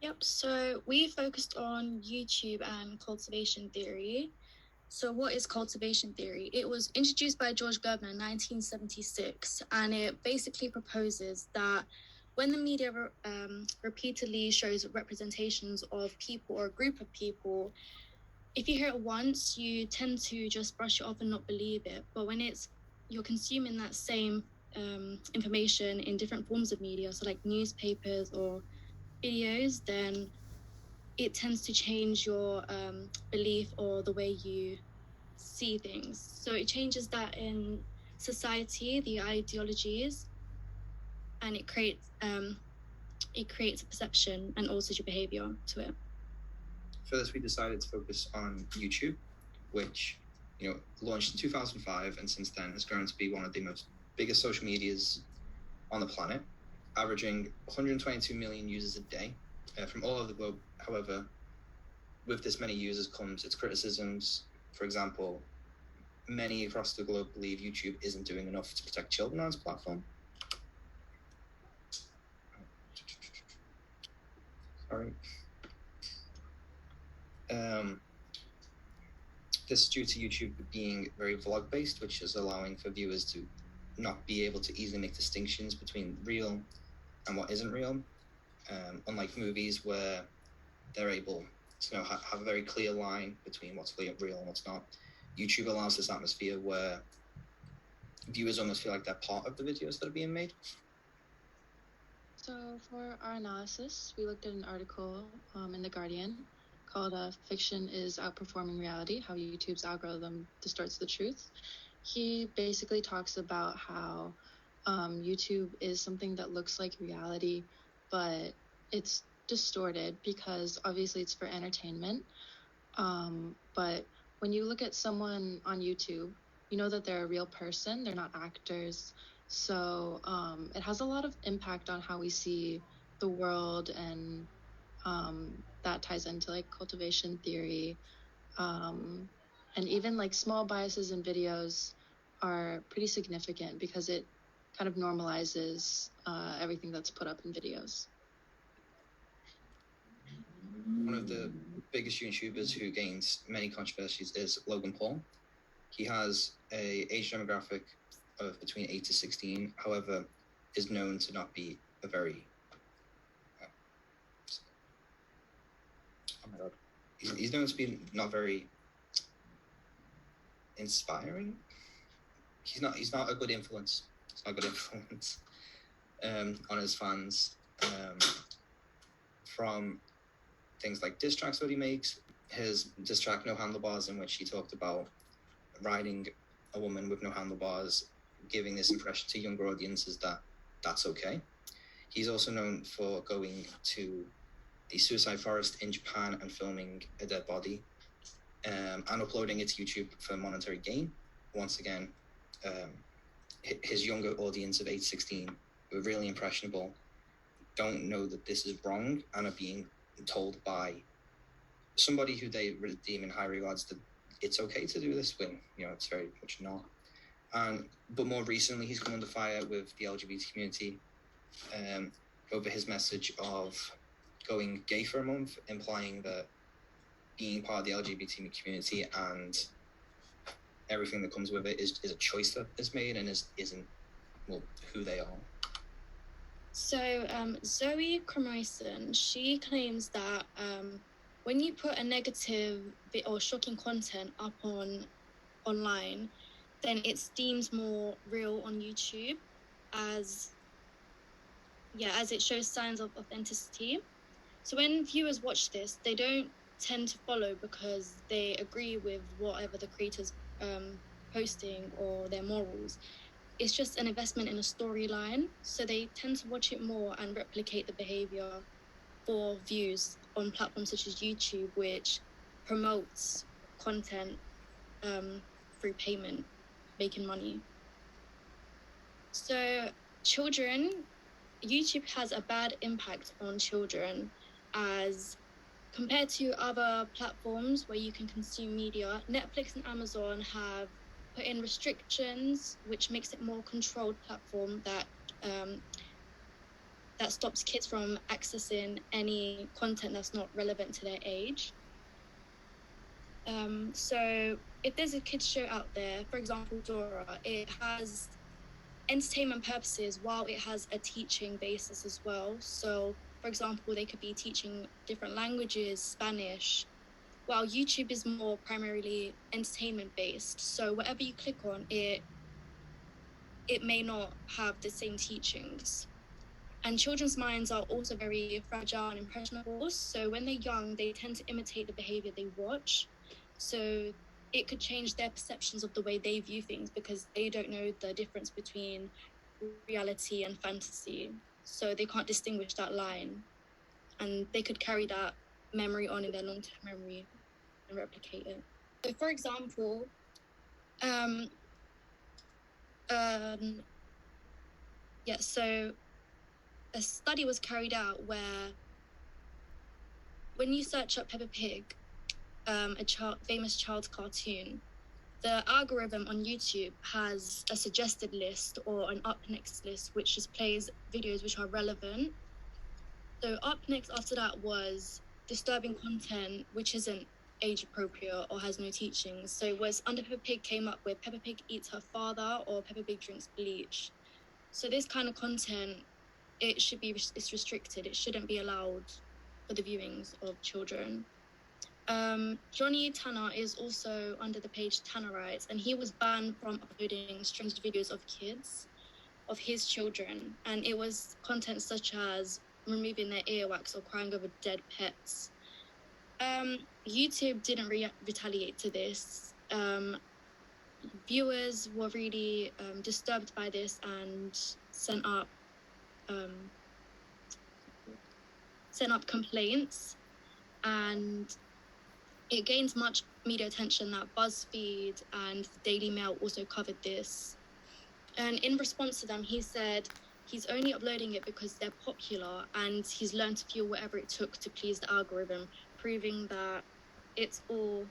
Yep, so we focused on YouTube and cultivation theory. So, what is cultivation theory? It was introduced by George Gerber in 1976, and it basically proposes that when the media repeatedly shows representations of people or a group of people, if you hear it once, you tend to just brush it off and not believe it. But when you're consuming that same information in different forms of media, so like newspapers or videos, then it tends to change your belief or the way you see things. So it changes that in society, the ideologies, and it creates a perception and alters your behavior to it. For this, we decided to focus on YouTube, which launched in 2005, and since then has grown to be one of the most biggest social medias on the planet, averaging 122 million users a day from all over the globe. However, with this many users comes its criticisms. For example, many across the globe believe YouTube isn't doing enough to protect children on its platform. Sorry. This is due to YouTube being very vlog-based, which is allowing for viewers to not be able to easily make distinctions between real and what isn't real. Unlike movies where they're able to have a very clear line between what's real and what's not. YouTube allows this atmosphere where viewers almost feel like they're part of the videos that are being made. So for our analysis, we looked at an article in The Guardian called Fiction is Outperforming Reality, How YouTube's Algorithm Distorts the Truth. He basically talks about how YouTube is something that looks like reality, but it's distorted because obviously it's for entertainment. But when you look at someone on YouTube, you know that they're a real person, they're not actors. So it has a lot of impact on how we see the world, and that ties into like cultivation theory. And even like small biases in videos are pretty significant because it kind of normalizes everything that's put up in videos. One of the biggest YouTubers who gains many controversies is Logan Paul. He has a age demographic of between 8 to 16, however, is known to not be a very he's known to be not very inspiring. He's not a good influence. He's not a good influence on his fans. From things like diss tracks that he makes, his diss track No Handlebars, in which he talked about riding a woman with no handlebars, giving this impression to younger audiences that that's okay. He's also known for going to the suicide forest in Japan and filming a dead body and uploading it to YouTube for monetary gain. Once again, his younger audience of 8-16, who are really impressionable, don't know that this is wrong and are being told by somebody who they deem in high regards that it's okay to do this when it's very much not. But more recently, he's come under fire with the LGBT community over his message of going gay for a month, implying that being part of the LGBT community and everything that comes with it is a choice that is made and isn't who they are. So Zoe Cromoison, she claims that when you put a negative or shocking content up online, then it's deemed more real on YouTube as it shows signs of authenticity. So when viewers watch this, they don't tend to follow because they agree with whatever the creator's posting or their morals. It's just an investment in a storyline, so they tend to watch it more and replicate the behavior for views on platforms such as YouTube, which promotes content through payment, making money. So YouTube has a bad impact on children, as compared to other platforms where you can consume media. Netflix and Amazon have put in restrictions, which makes it more controlled platform that that stops kids from accessing any content that's not relevant to their age. So if there's a kids show out there, for example, Dora, it has entertainment purposes while it has a teaching basis as well. So, for example, they could be teaching different languages, Spanish, while YouTube is more primarily entertainment based. So whatever you click on, it may not have the same teachings. And children's minds are also very fragile and impressionable. So when they're young, they tend to imitate the behavior they watch. So it could change their perceptions of the way they view things because they don't know the difference between reality and fantasy. So they can't distinguish that line. And they could carry that memory on in their long-term memory and replicate it. So for example, so a study was carried out where when you search up Peppa Pig, famous child's cartoon, the algorithm on YouTube has a suggested list or an up next list, which just plays videos which are relevant. So up next after that was disturbing content, which isn't age appropriate or has no teachings. So it was under Peppa Pig came up with Peppa Pig eats her father or Peppa Pig drinks bleach. So this kind of content, it's restricted. It shouldn't be allowed for the viewings of children. Johnny Tanner is also under the page Tanner Rights, and he was banned from uploading strange videos of kids, of his children, and it was content such as removing their earwax or crying over dead pets. YouTube didn't retaliate to this. Viewers were really disturbed by this and sent up complaints, and it gained much media attention that BuzzFeed and the Daily Mail also covered this. And in response to them, he said he's only uploading it because they're popular and he's learned to fuel whatever it took to please the algorithm, proving that it's all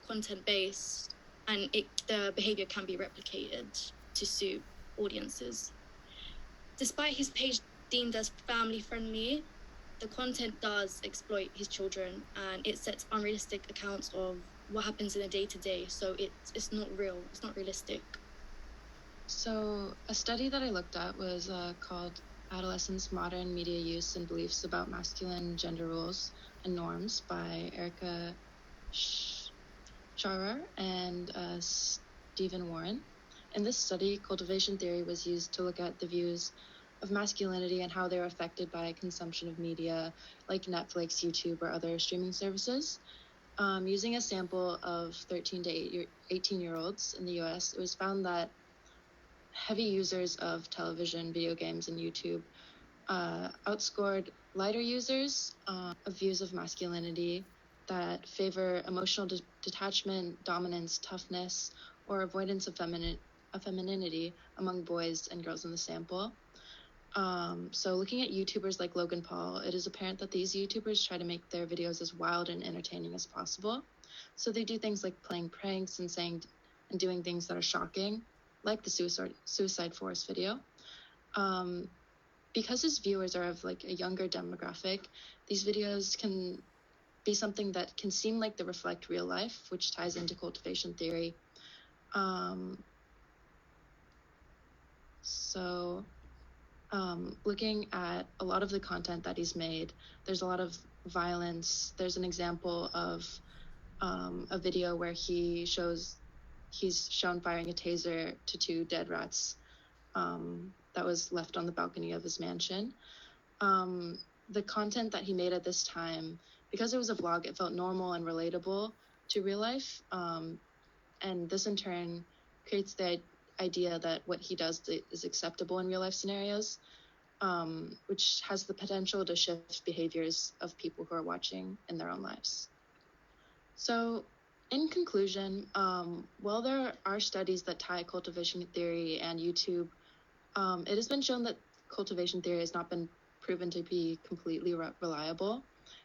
content-based and the behavior can be replicated to suit audiences. Despite his page deemed as family-friendly, the content does exploit his children and it sets unrealistic accounts of what happens in a day-to-day. So it's not real. It's not realistic. So a study that I looked at was called Adolescents' Modern Media Use and Beliefs About Masculine Gender Roles and Norms by Erica Scharer and Stephen Warren. In this study, cultivation theory was used to look at the views of masculinity and how they're affected by consumption of media like Netflix, YouTube, or other streaming services. Using a sample of 13 to 18-year-olds in the US, it was found that heavy users of television, video games, and YouTube outscored lighter users of views of masculinity that favor emotional detachment, dominance, toughness, or avoidance of femininity among boys and girls in the sample. So looking at YouTubers like Logan Paul, it is apparent that these YouTubers try to make their videos as wild and entertaining as possible. So they do things like playing pranks and doing things that are shocking, like the Suicide Forest video. Because his viewers are of like a younger demographic, these videos can be something that can seem like they reflect real life, which ties into cultivation theory. Looking at a lot of the content that he's made, there's a lot of violence. There's an example of a video where he's shown firing a taser to 2 dead rats that was left on the balcony of his mansion. The content that he made at this time, because it was a vlog, it felt normal and relatable to real life. And this in turn creates the idea that what he does is acceptable in real life scenarios, which has the potential to shift behaviors of people who are watching in their own lives. So in conclusion, while there are studies that tie cultivation theory and YouTube, it has been shown that cultivation theory has not been proven to be completely reliable.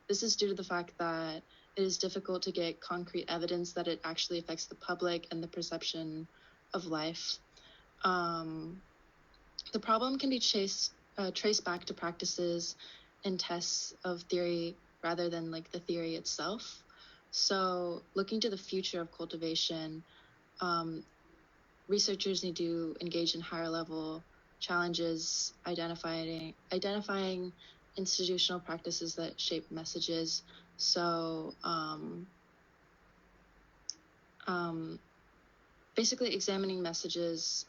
This is due to the fact that it is difficult to get concrete evidence that it actually affects the public and the perception of life. The problem can be traced trace back to practices and tests of theory rather than like the theory itself. So looking to the future of cultivation, researchers need to engage in higher level challenges, identifying institutional practices that shape messages. So basically examining messages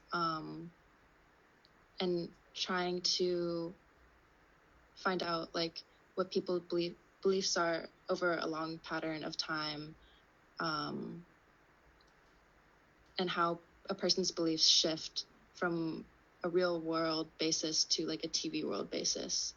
and trying to find out like what people beliefs are over a long pattern of time, and how a person's beliefs shift from a real world basis to like a TV world basis.